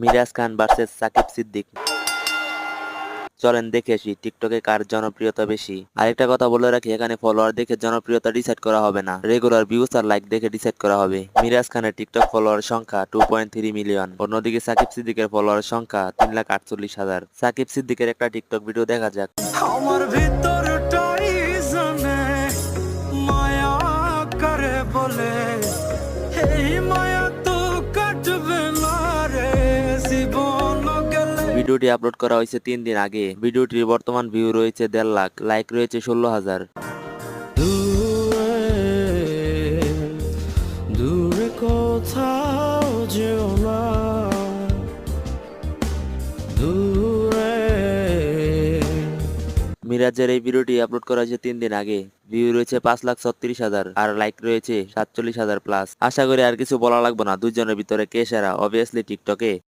মিরাজ খান versus Shakib Siddique. চলেন দেখে আসি টিকটকে কার জনপ্রিয়তা বেশি। আরেকটা কথা বলে রাখি, এখানে ফলোয়ার দেখে জনপ্রিয়তা ডিসাইড করা হবে না, রেগুলার ভিউজ আর লাইক দেখে ডিসাইড করা হবে। মিরাজ খানের টিকটক ফলোয়ার সংখ্যা 2.3 মিলিয়ন, অন্যদিকে সাকিব সিদ্দিকের ফলোয়ার সংখ্যা 3,48,000। সাকিব সিদ্দিকের একটা টিকটক ভিডিও দেখা যাক। আমার ভিতরটাই জানে মায়া করে বলে, এই মায়া তো কাটবে না রে জীবন গেলে। ভিডিওটি আপলোড করা হয়েছে 3 দিন আগে। ভিডিওটির বর্তমান ভিউ রয়েছে 1.5 লাখ, লাইক রয়েছে 16,000। দূরে দূরে কোথাও যেও না, দূরে। মিরাজের এই ভিডিওটি আপলোড করা হয়েছে 3 দিন আগে। ভিউ রয়েছে 5,36,000 আর লাইক রয়েছে 47,000 প্লাস। আশা করি আর কিছু বলা লাগবে না, দুইজনের ভিতরে কে সেরা, অবভিয়াসলি টিকটকে